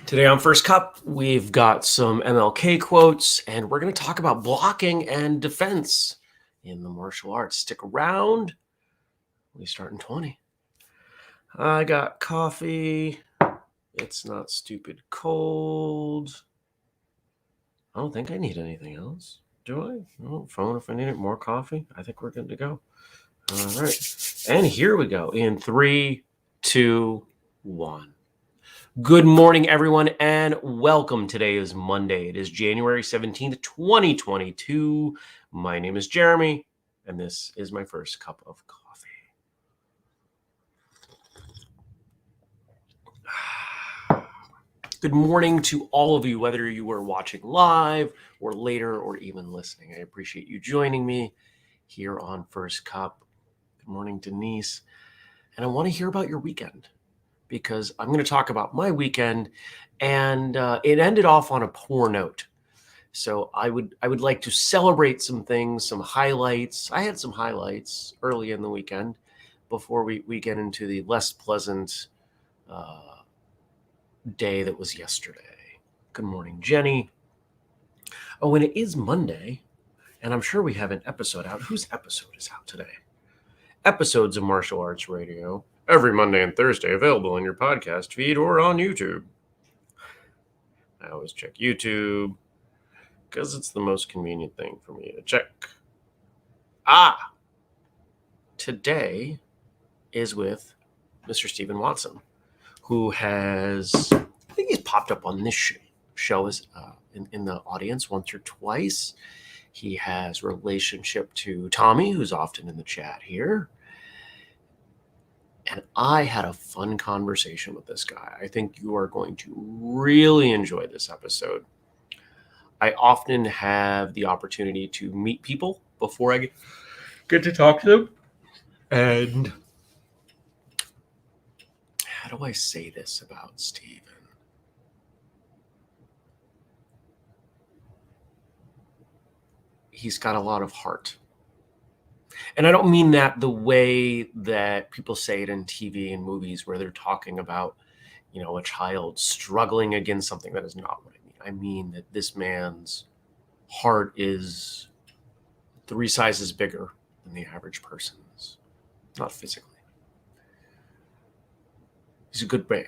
Today on First Cup, we've got some MLK quotes, and we're going to talk about blocking and defense in the martial arts. Stick around. We start in 20. I got coffee. It's not stupid cold. I don't think I need anything else. Do I? No, phone if I need it. More coffee. I think we're good to go. All right. And here we go in 3, 2, 1. Good morning, everyone, and welcome. Today is Monday. It is January 17th, 2022. My name is Jeremy, and this is my first cup of coffee. Good morning to all of you, whether you are watching live or later or even listening. I appreciate you joining me here on First Cup. Good morning, Denise. And I want to hear about your weekend, because I'm going to talk about my weekend, and it ended off on a poor note. So I would like to celebrate some things, some highlights. I had some highlights early in the weekend before we get into the less pleasant day that was yesterday. Good morning, Jenny. Oh, and it is Monday, and I'm sure we have an episode out. Whose episode is out today? Episodes of Martial Arts Radio every Monday and Thursday, available in your podcast feed or on YouTube. I always check YouTube because it's the most convenient thing for me to check. Today is with Mr. Stephen Watson, who has, I think he's popped up on this show as in the audience once or twice. He has relationship to Tommy, who's often in the chat here. And I had a fun conversation with this guy. I think you are going to really enjoy this episode. I often have the opportunity to meet people before I get to talk to them. And how do I say this about Stephen? He's got a lot of heart. And I don't mean that the way that people say it in TV and movies where they're talking about, a child struggling against something. That is not what I mean. I mean that this man's heart is 3 sizes bigger than the average person's, not physically. He's a good man.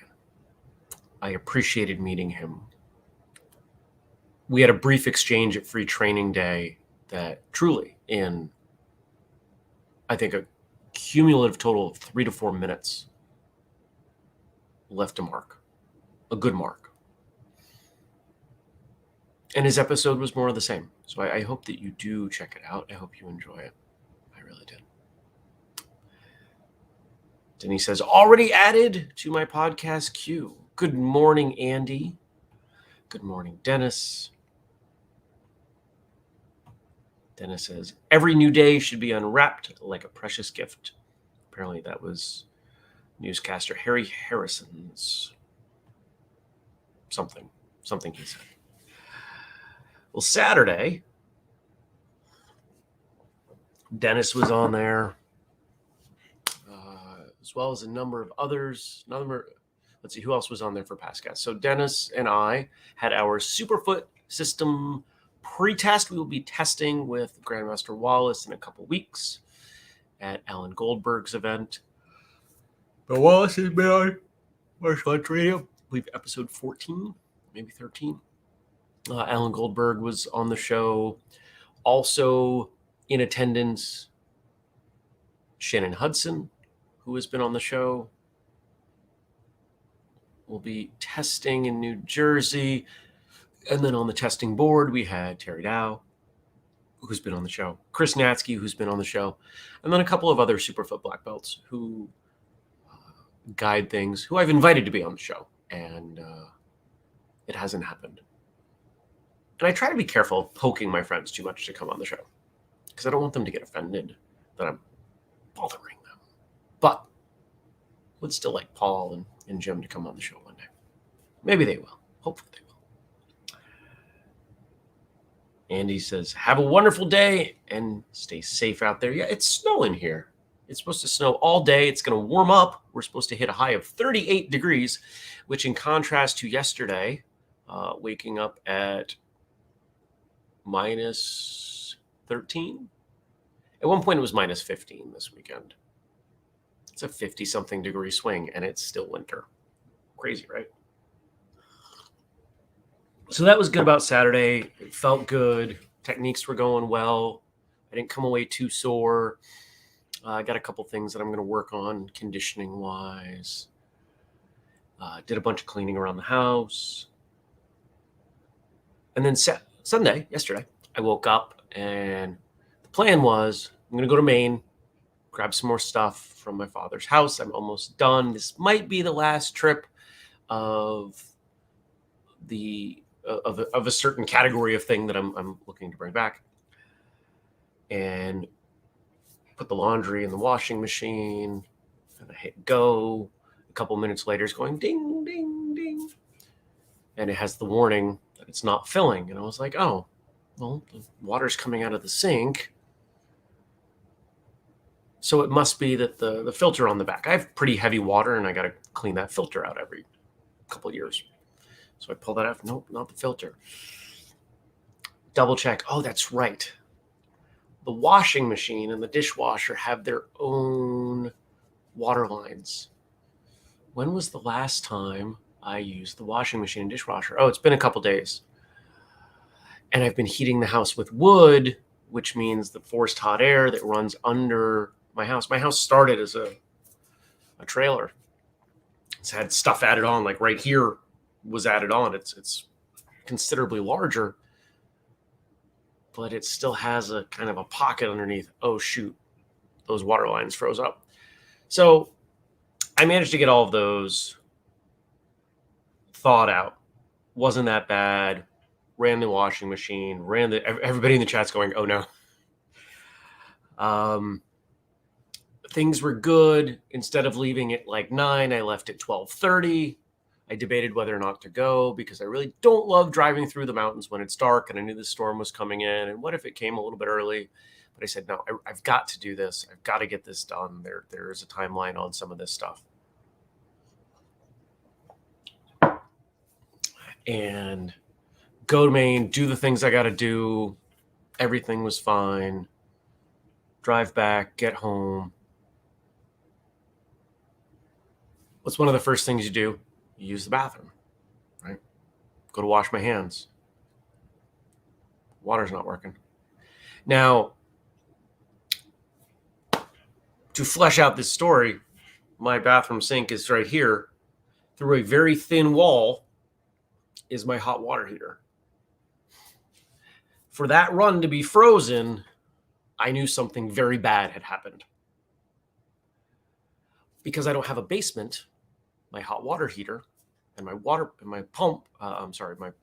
I appreciated meeting him. We had a brief exchange at Free Training Day that truly, in I think a cumulative total of 3 to 4 minutes, left a mark, a good mark. And his episode was more of the same. So I hope that you do check it out. I hope you enjoy it. I really did. Denise says, already added to my podcast queue. Good morning, Andy. Good morning, Dennis. Dennis says, every new day should be unwrapped like a precious gift. Apparently that was newscaster Harry Harrison's something he said. Well, Saturday, Dennis was on there, as well as a number of others. Let's see, who else was on there for past guests? So Dennis and I had our Superfoot system pre-test. We will be testing with Grandmaster Wallace in a couple weeks at Alan Goldberg's event. But Wallace has been on Martial Arts Radio, I believe episode 14, maybe 13. Alan Goldberg was on the show. Also in attendance, Shannon Hudson, who has been on the show. We'll be testing in New Jersey. And then on the testing board, we had Terry Dow, who's been on the show, Chris Natsky, who's been on the show, and then a couple of other Superfoot black belts who guide things, who I've invited to be on the show, and it hasn't happened. And I try to be careful of poking my friends too much to come on the show, because I don't want them to get offended that I'm bothering them. But would still like Paul and Jim to come on the show one day. Maybe they will. Hopefully they will. Andy says, have a wonderful day and stay safe out there. Yeah, it's snowing here. It's supposed to snow all day. It's going to warm up. We're supposed to hit a high of 38 degrees, which in contrast to yesterday, waking up at minus 13. At one point, it was minus 15 this weekend. It's a 50-something degree swing, and it's still winter. Crazy, right? So that was good about Saturday. It felt good. Techniques were going well. I didn't come away too sore. I got a couple things that I'm going to work on conditioning-wise. Did a bunch of cleaning around the house. And then yesterday, I woke up and the plan was I'm going to go to Maine, grab some more stuff from my father's house. I'm almost done. This might be the last trip of a certain category of thing that I'm looking to bring back. And put the laundry in the washing machine, and I hit go. A couple minutes later, it's going ding, ding, ding. And it has the warning that it's not filling. And I was like, oh, well, the water's coming out of the sink. So it must be that the filter on the back. I have pretty heavy water, and I got to clean that filter out every couple of years. So I pull that out. Nope, not the filter. Double check. Oh, that's right. The washing machine and the dishwasher have their own water lines. When was the last time I used the washing machine and dishwasher? Oh, it's been a couple days. And I've been heating the house with wood, which means the forced hot air that runs under my house. My house started as a trailer. It's had stuff added on, like right here was added on. It's considerably larger, but it still has a kind of a pocket underneath. Oh, shoot. Those water lines froze up. So I managed to get all of those thawed out. Wasn't that bad. Ran the washing machine. Everybody in the chat's going, oh, no. Things were good. Instead of leaving at like 9, I left at 12:30. I debated whether or not to go because I really don't love driving through the mountains when it's dark, and I knew the storm was coming in. And what if it came a little bit early? But I said, no, I've got to do this. I've got to get this done. There is a timeline on some of this stuff. And go to Maine, do the things I got to do. Everything was fine. Drive back, get home. What's one of the first things you do? You use the bathroom, right? Go to wash my hands. Water's not working. Now, to flesh out this story, my bathroom sink is right here. Through a very thin wall is my hot water heater. For that run to be frozen, I knew something very bad had happened. Because I don't have a basement, my hot water heater and my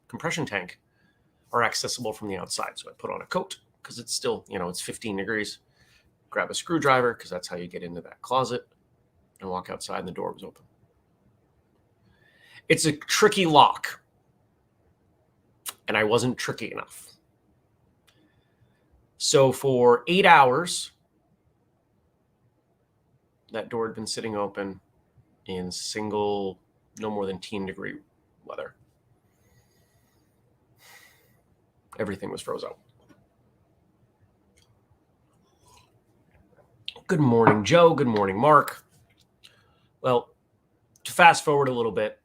compression tank are accessible from the outside. So I put on a coat because it's still, it's 15 degrees. Grab a screwdriver because that's how you get into that closet, and walk outside, and the door was open. It's a tricky lock, and I wasn't tricky enough. So for 8 hours, that door had been sitting open in single, no more than 10 degree weather. Everything was froze up. Good morning, Joe. Good morning, Mark. Well, to fast forward a little bit,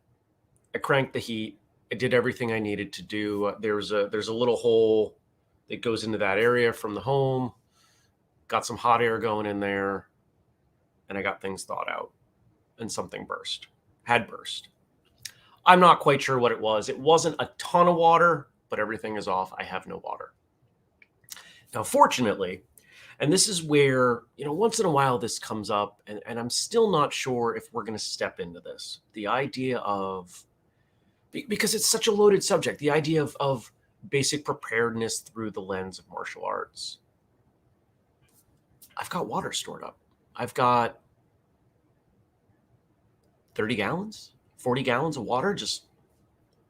I cranked the heat. I did everything I needed to do. There's a little hole that goes into that area from the home. Got some hot air going in there, and I got things thawed out, and something had burst. I'm not quite sure what it was. It wasn't a ton of water, but everything is off. I have no water. Now, fortunately, and this is where, once in a while this comes up, and I'm still not sure if we're going to step into this. The idea of, because it's such a loaded subject, the idea of basic preparedness through the lens of martial arts. I've got water stored up. I've got 30 gallons, 40 gallons of water just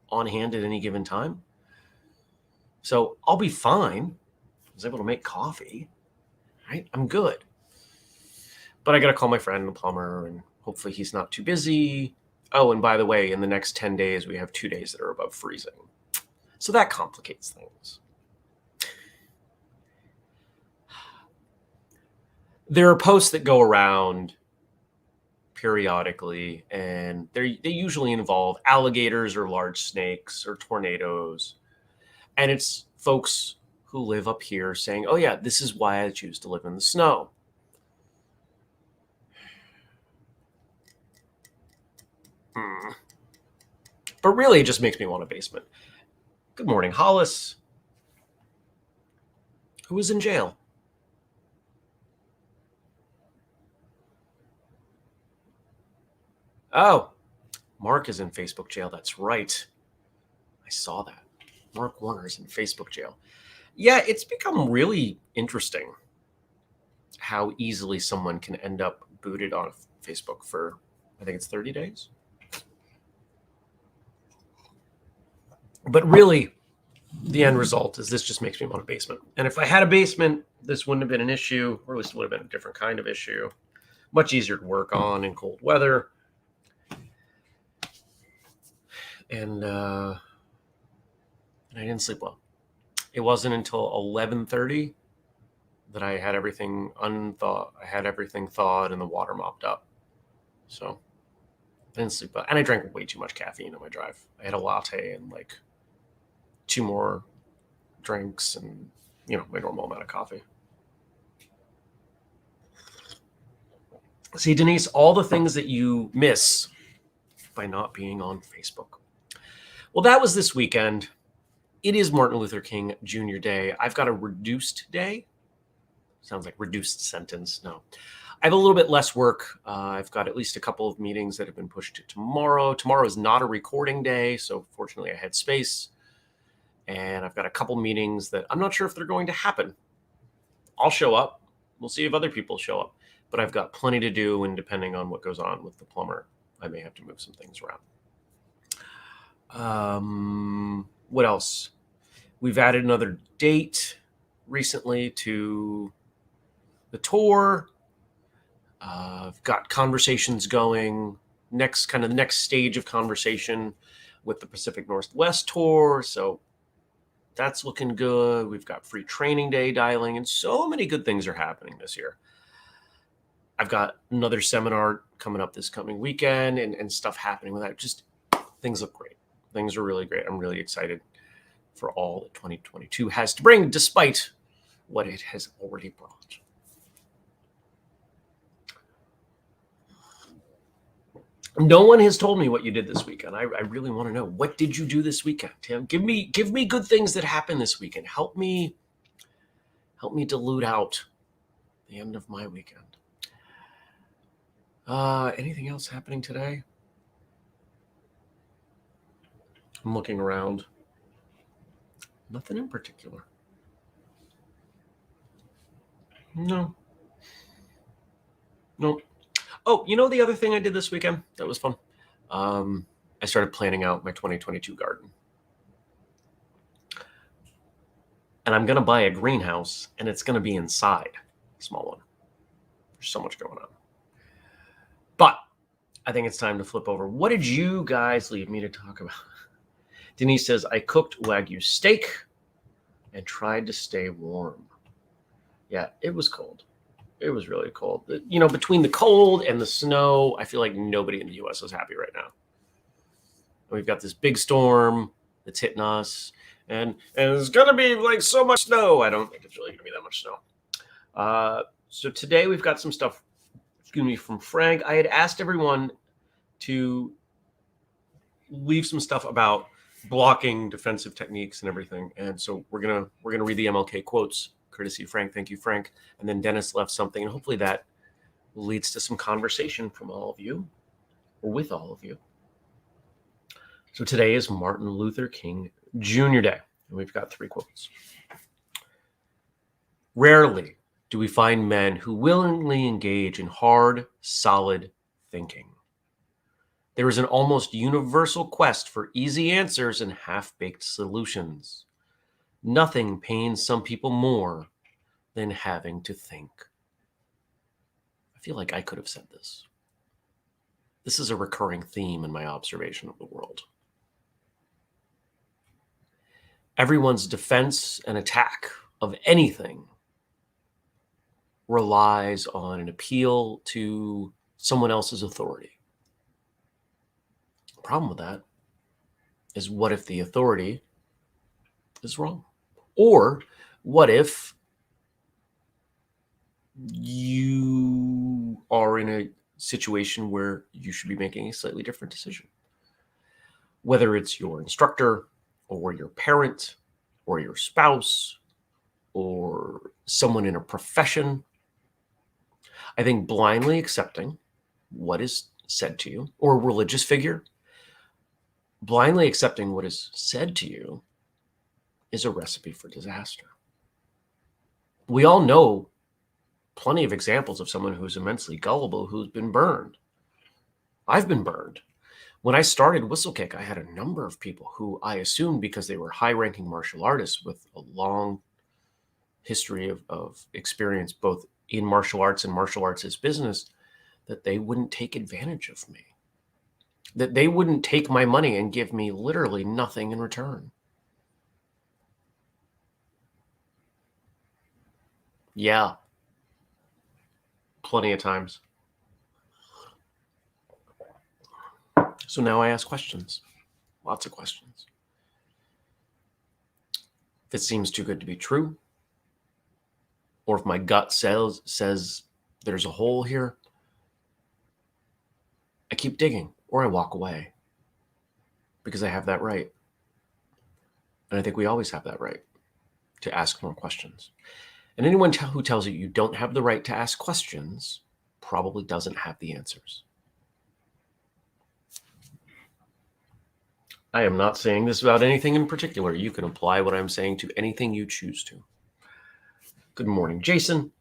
on hand at any given time. So I'll be fine. I was able to make coffee, right? I'm good. But I got to call my friend, the plumber, and hopefully he's not too busy. Oh, and by the way, in the next 10 days, we have 2 days that are above freezing. So that complicates things. There are posts that go around periodically, and they usually involve alligators or large snakes or tornadoes. And it's folks who live up here saying, oh, yeah, this is why I choose to live in the snow. But really, it just makes me want a basement. Good morning, Hollis. Who is in jail? Oh, Mark is in Facebook jail. That's right. I saw that. Mark Warner is in Facebook jail. Yeah, it's become really interesting how easily someone can end up booted on Facebook for, I think it's 30 days. But really, the end result is this just makes me want a basement. And if I had a basement, this wouldn't have been an issue, or at least it would have been a different kind of issue. Much easier to work on in cold weather. And I didn't sleep well. It wasn't until 11:30 that I had everything unthawed. I had everything thawed and the water mopped up. So I didn't sleep well. And I drank way too much caffeine on my drive. I had a latte and like 2 more drinks and, my normal amount of coffee. See, Denise, all the things that you miss by not being on Facebook. Well, that was this weekend. It is Martin Luther King Jr. Day. I've got a reduced day. Sounds like reduced sentence. No. I have a little bit less work. I've got at least a couple of meetings that have been pushed to tomorrow. Tomorrow is not a recording day, so fortunately I had space. And I've got a couple meetings that I'm not sure if they're going to happen. I'll show up. We'll see if other people show up. But I've got plenty to do, and depending on what goes on with the plumber, I may have to move some things around. What else? We've added another date recently to the tour. I've got conversations going. The next stage of conversation with the Pacific Northwest tour. So that's looking good. We've got free training day dialing, and so many good things are happening this year. I've got another seminar coming up this coming weekend and stuff happening with that. Just things look great. Things are really great. I'm really excited for all that 2022 has to bring, despite what it has already brought. No one has told me what you did this weekend. I really want to know. What did you do this weekend, Tim? Give me good things that happened this weekend. Help me dilute out the end of my weekend. Anything else happening today? I'm looking around. Nothing in particular. No. Oh, the other thing I did this weekend that was fun? I started planning out my 2022 garden. And I'm going to buy a greenhouse, and it's going to be inside, a small one. There's so much going on. But I think it's time to flip over. What did you guys leave me to talk about? Denise says, I cooked Wagyu steak and tried to stay warm. Yeah, it was cold. It was really cold. Between the cold and the snow, I feel like nobody in the U.S. is happy right now. We've got this big storm that's hitting us, and it's going to be like so much snow. I don't think it's really going to be that much snow. So today we've got some stuff. It's going to be from Frank. I had asked everyone to leave some stuff about blocking, defensive techniques, and everything. And so we're gonna read the MLK quotes, courtesy of Frank. Thank you, Frank. And then Dennis left something, and hopefully that leads to some conversation from all of you, or with all of you. So today is Martin Luther King Jr. Day, and we've got 3 quotes. Rarely do we find men who willingly engage in hard, solid thinking. There is an almost universal quest for easy answers and half-baked solutions. Nothing pains some people more than having to think. I feel like I could have said this. This is a recurring theme in my observation of the world. Everyone's defense and attack of anything relies on an appeal to someone else's authority. The problem with that is, what if the authority is wrong? Or what if you are in a situation where you should be making a slightly different decision? Whether it's your instructor or your parent or your spouse or someone in a profession, I think blindly accepting what is said to you, or a religious figure, blindly accepting what is said to you is a recipe for disaster. We all know plenty of examples of someone who's immensely gullible who's been burned. I've been burned. When I started whistlekick, I had a number of people who I assumed, because they were high-ranking martial artists with a long history of experience both in martial arts and martial arts as business, that they wouldn't take advantage of me, that they wouldn't take my money and give me literally nothing in return. Yeah, plenty of times. So now I ask questions, lots of questions. If it seems too good to be true, or if my gut says there's a hole here, I keep digging, or I walk away, because I have that right. And I think we always have that right to ask more questions. And anyone who tells you you don't have the right to ask questions probably doesn't have the answers. I am not saying this about anything in particular. You can apply what I'm saying to anything you choose to. Good morning, Jason.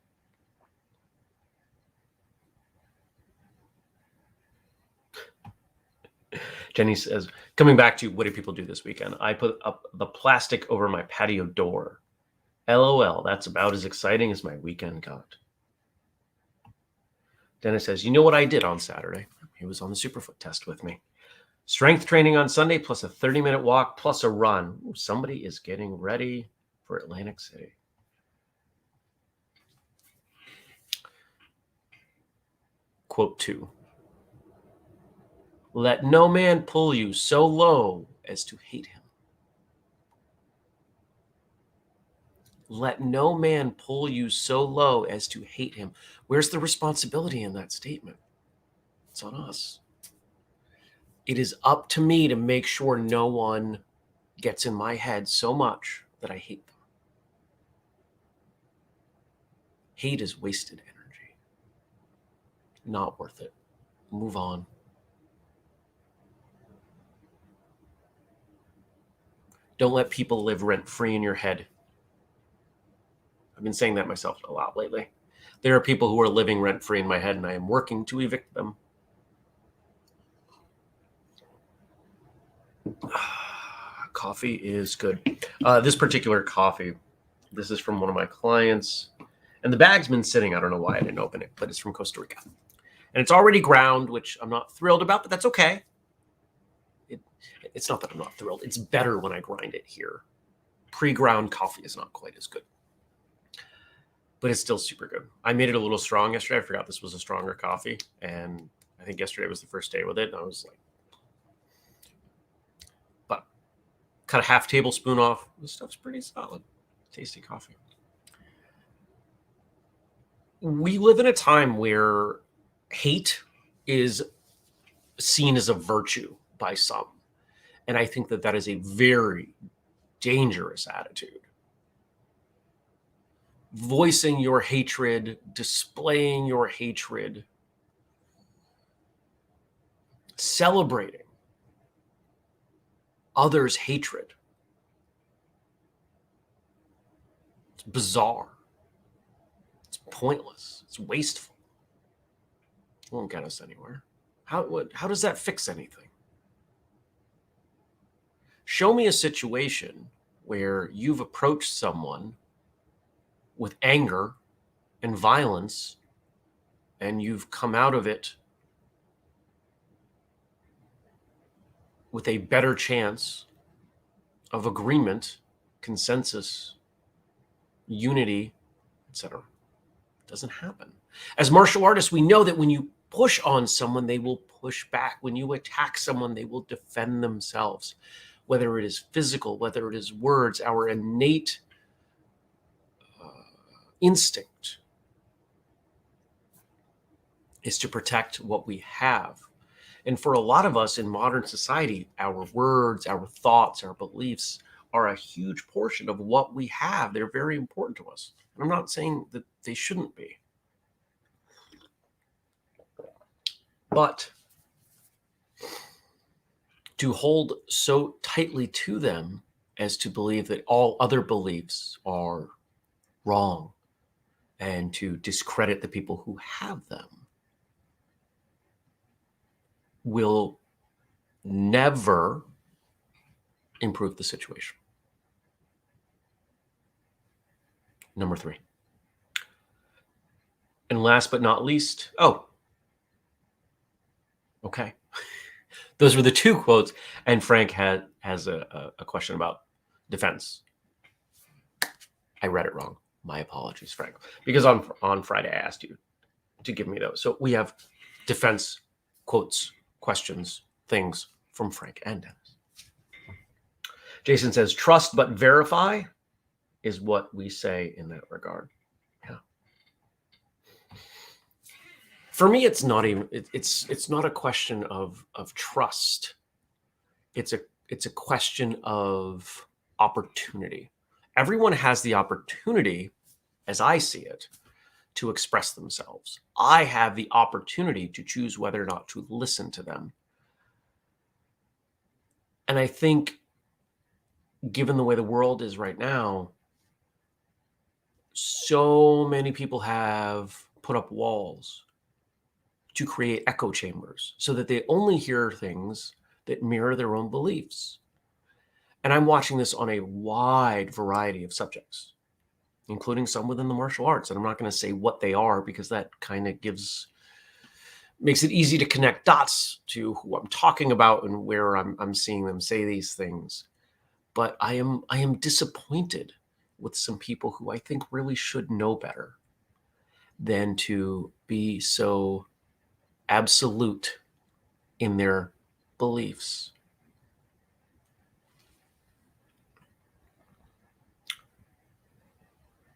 Jenny says, coming back to what do people do this weekend? I put up the plastic over my patio door. LOL, that's about as exciting as my weekend got. Dennis says, you know what I did on Saturday? He was on the Superfoot test with me. Strength training on Sunday, plus a 30-minute walk, plus a run. Ooh, somebody is getting ready for Atlantic City. Quote 2. Let no man pull you so low as to hate him. Let no man pull you so low as to hate him. Where's the responsibility in that statement? It's on us. It is up to me to make sure no one gets in my head so much that I hate them. Hate is wasted energy. Not worth it. Move on. Don't let people live rent-free in your head. I've been saying that myself a lot lately. There are people who are living rent-free in my head, and I am working to evict them. Coffee is good. This particular coffee, this is from one of my clients, and the bag's been sitting. I don't know why I didn't open it, but it's from Costa Rica. And it's already ground, which I'm not thrilled about, but that's okay. It's not that I'm not thrilled. It's better when I grind it here. Pre-ground coffee is not quite as good, but it's still super good. I made it a little strong yesterday. I forgot this was a stronger coffee, and I think yesterday was the first day with it, and I was like, but cut a half tablespoon off. This stuff's pretty solid. Tasty coffee. We live in a time where hate is seen as a virtue by some. And I think that that is a very dangerous attitude. Voicing your hatred, displaying your hatred, celebrating others' hatred. It's bizarre. It's pointless. It's wasteful. It won't get us anywhere. How does that fix anything? Show me a situation where you've approached someone with anger and violence and you've come out of it with a better chance of agreement, consensus, unity, etc. It doesn't happen. As martial artists, we know that when you push on someone, they will push back. When you attack someone, they will defend themselves, whether it is physical, whether it is words. Our innate instinct is to protect what we have. And for a lot of us in modern society, our words, our thoughts, our beliefs are a huge portion of what we have. They're very important to us. And I'm not saying that they shouldn't be. But to hold so tightly to them as to believe that all other beliefs are wrong and to discredit the people who have them will never improve the situation. Number 3. And last but not least, okay. Those were the 2 quotes. And Frank has a question about defense. I read it wrong. My apologies, Frank. Because on Friday, I asked you to give me those. So we have defense quotes, questions, things from Frank and Dennis. Jason says, trust but verify is what we say in that regard. Yeah. For me, it's not even, it's not a question of trust. It's a question of opportunity. Everyone has the opportunity, as I see it, to express themselves. I have the opportunity to choose whether or not to listen to them. And I think, given the way the world is right now, so many people have put up walls to create echo chambers so that they only hear things that mirror their own beliefs. And I'm watching this on a wide variety of subjects, including some within the martial arts. And I'm not going to say what they are because that kind of makes it easy to connect dots to who I'm talking about and where I'm seeing them say these things. But I am disappointed with some people who I think really should know better than to be so absolute in their beliefs.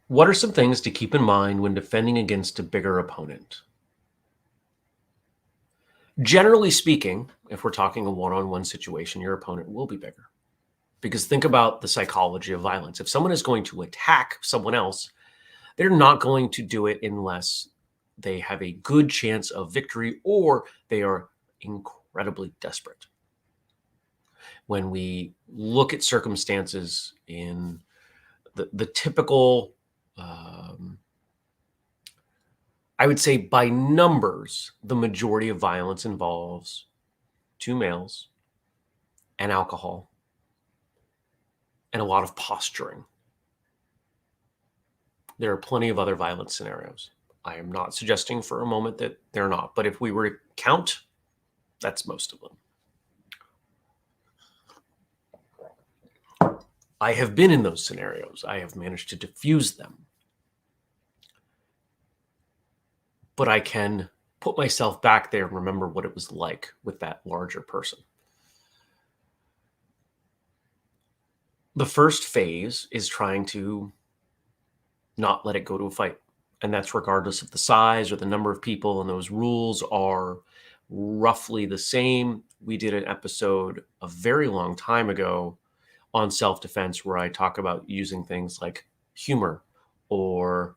What are some things to keep in mind when defending against a bigger opponent? Generally speaking, if we're talking a one-on-one situation, your opponent will be bigger. Because think about the psychology of violence. If someone is going to attack someone else, they're not going to do it unless they have a good chance of victory or they are incredibly desperate. When we look at circumstances in the typical, I would say by numbers, the majority of violence involves 2 males and alcohol and a lot of posturing. There are plenty of other violent scenarios. I am not suggesting for a moment that they're not, but if we were to count, that's most of them. I have been in those scenarios. I have managed to diffuse them. But I can put myself back there and remember what it was like with that larger person. The first phase is trying to not let it go to a fight. And that's regardless of the size or the number of people. And those rules are roughly the same. We did an episode a very long time ago on self-defense where I talk about using things like humor or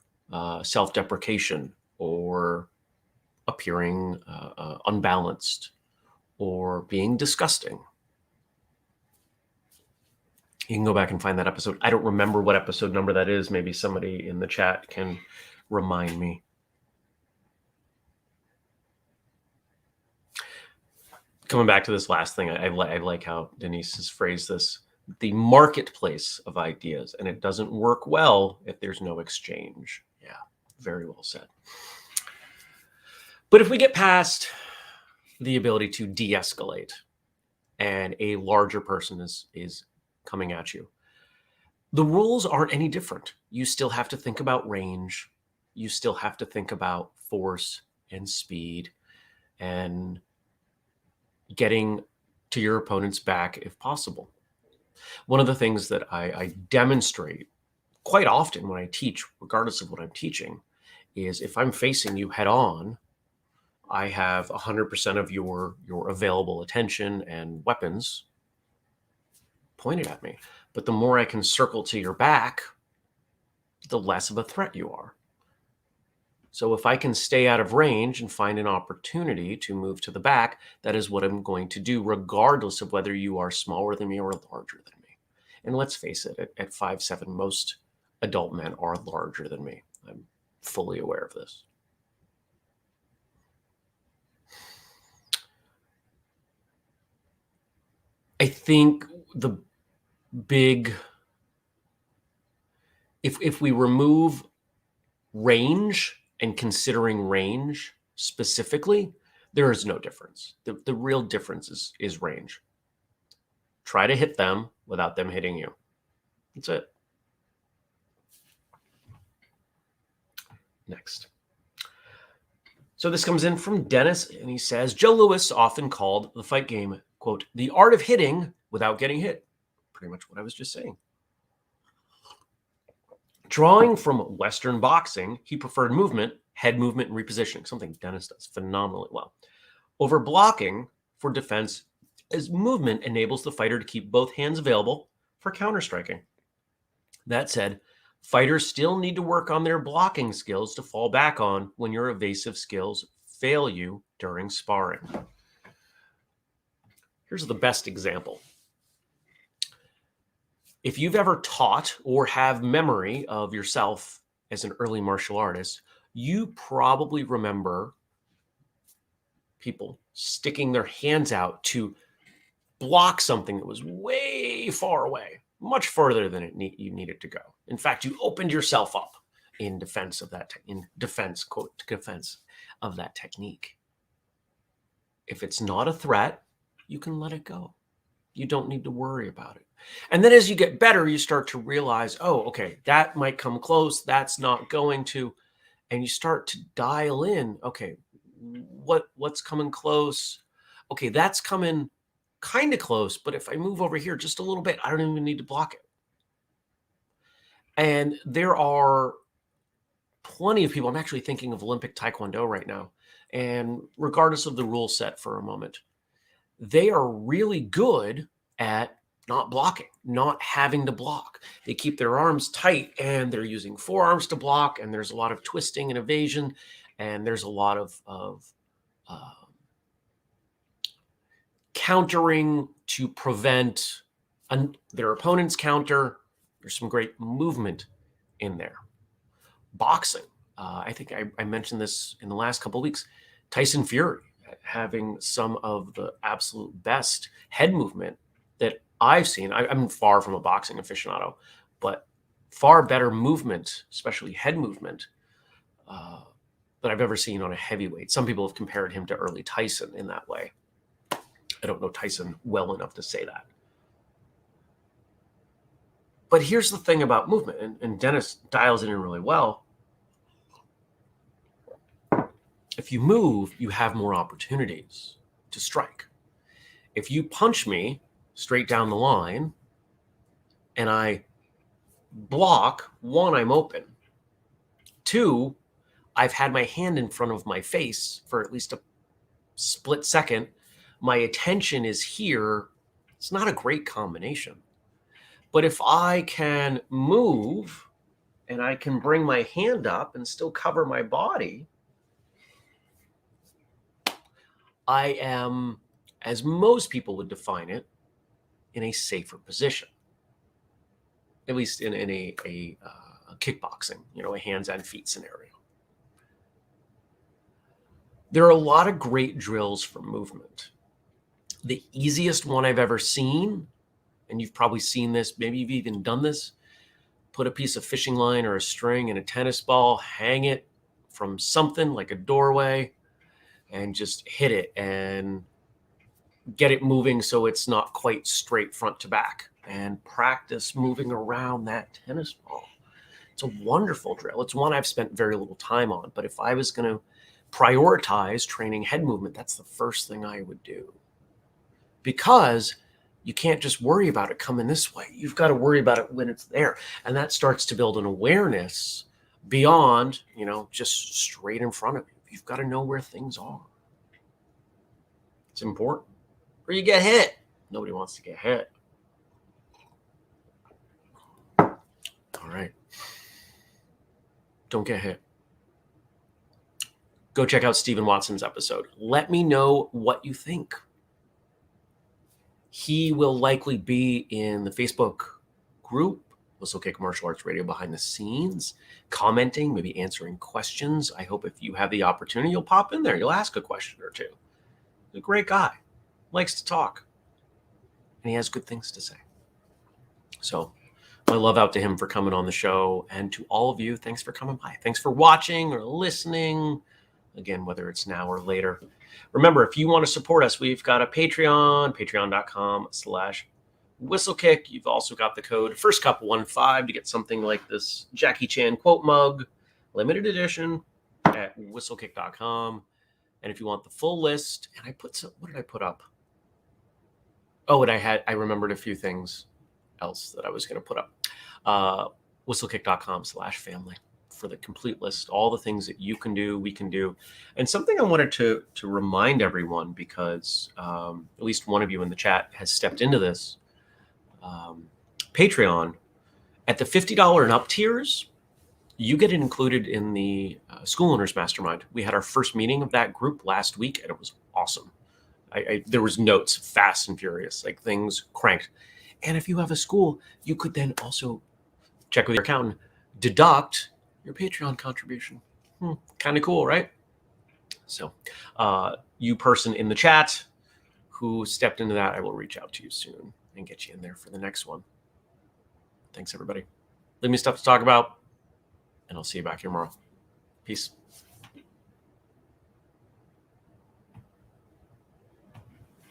self-deprecation or appearing unbalanced or being disgusting. You can go back and find that episode. I don't remember what episode number that is. Maybe somebody in the chat can remind me. Coming back to this last thing, I like how Denise has phrased this. The marketplace of ideas, and it doesn't work well if there's no exchange. Yeah, very well said. But if we get past the ability to de-escalate and a larger person is coming at you, the rules aren't any different. You still have to think about range. You still have to think about force and speed and getting to your opponent's back if possible. One of the things that I demonstrate quite often when I teach, regardless of what I'm teaching, is if I'm facing you head on, I have 100% of your available attention and weapons pointed at me. But the more I can circle to your back, the less of a threat you are. So if I can stay out of range and find an opportunity to move to the back, that is what I'm going to do, regardless of whether you are smaller than me or larger than me. And let's face it, at 5'7", most adult men are larger than me. I'm fully aware of this. I think the big, if we remove range and considering range specifically, there is no difference. The real difference is range. Try to hit them without them hitting you. That's it. Next. So this comes in from Dennis, and he says, Joe Louis often called the fight game, quote, the art of hitting without getting hit. Pretty much what I was just saying. Drawing from Western boxing, he preferred movement, head movement, and repositioning, something Dennis does phenomenally well, over blocking for defense, as movement enables the fighter to keep both hands available for counter-striking. That said, fighters still need to work on their blocking skills to fall back on when your evasive skills fail you during sparring. Here's the best example. If you've ever taught or have memory of yourself as an early martial artist, you probably remember people sticking their hands out to block something that was way far away, much further than you needed to go. In fact, you opened yourself up in defense of that, quote, defense of that technique. If it's not a threat, you can let it go. You don't need to worry about it. And then as you get better, you start to realize, oh, okay, that might come close. That's not going to. And you start to dial in, okay, what's coming close? Okay, that's coming kind of close, but if I move over here just a little bit, I don't even need to block it. And there are plenty of people. I'm actually thinking of Olympic Taekwondo right now. And regardless of the rule set for a moment, they are really good at not blocking, not having to block. They keep their arms tight and they're using forearms to block. And there's a lot of twisting and evasion. And there's a lot of countering to prevent their opponent's counter. There's some great movement in there. Boxing. I think I mentioned this in the last couple of weeks. Tyson Fury having some of the absolute best head movement that I've seen. I'm far from a boxing aficionado, but far better movement, especially head movement, that I've ever seen on a heavyweight. Some people have compared him to early Tyson in that way. I don't know Tyson well enough to say that. But here's the thing about movement, and Dennis dials it in really well. If you move, you have more opportunities to strike. If you punch me straight down the line and I block, one, I'm open. Two, I've had my hand in front of my face for at least a split second. My attention is here. It's not a great combination. But if I can move and I can bring my hand up and still cover my body, I am, as most people would define it, in a safer position. At least in a kickboxing, a hands and feet scenario. There are a lot of great drills for movement. The easiest one I've ever seen, and you've probably seen this, maybe you've even done this, put a piece of fishing line or a string in a tennis ball, hang it from something like a doorway, and just hit it and get it moving so it's not quite straight front to back, and practice moving around that tennis ball. It's a wonderful drill. It's one I've spent very little time on, but if I was going to prioritize training head movement, that's the first thing I would do. Because you can't just worry about it coming this way. You've got to worry about it when it's there. And that starts to build an awareness beyond, just straight in front of you. You've got to know where things are. It's important. Or you get hit. Nobody wants to get hit. All right. Don't get hit. Go check out Stephen Watson's episode. Let me know what you think. He will likely be in the Facebook group, Whistlekick Martial Arts Radio behind the scenes, commenting, maybe answering questions. I hope if you have the opportunity, you'll pop in there. You'll ask a question or two. He's a great guy. Likes to talk. And he has good things to say. So my love out to him for coming on the show. And to all of you, thanks for coming by. Thanks for watching or listening. Again, whether it's now or later. Remember, if you want to support us, we've got a Patreon, patreon.com/whistlekick. You've also got the code FirstCup15 to get something like this Jackie Chan quote mug, limited edition at whistlekick.com. And if you want the full list, and I put some, what did I put up? Oh, and I remembered a few things else that I was going to put up. Whistlekick.com/family. For the complete list, all the things that you can do, we can do. And something I wanted to remind everyone, because at least one of you in the chat has stepped into this, Patreon, at the $50 and up tiers, you get it included in the School Owners Mastermind. We had our first meeting of that group last week, and it was awesome. There was notes, fast and furious, like things cranked. And if you have a school, you could then also check with your accountant, deduct your Patreon contribution. Kind of cool, right? So you person in the chat who stepped into that, I will reach out to you soon and get you in there for the next one. Thanks, everybody. Leave me stuff to talk about, and I'll see you back here tomorrow. Peace.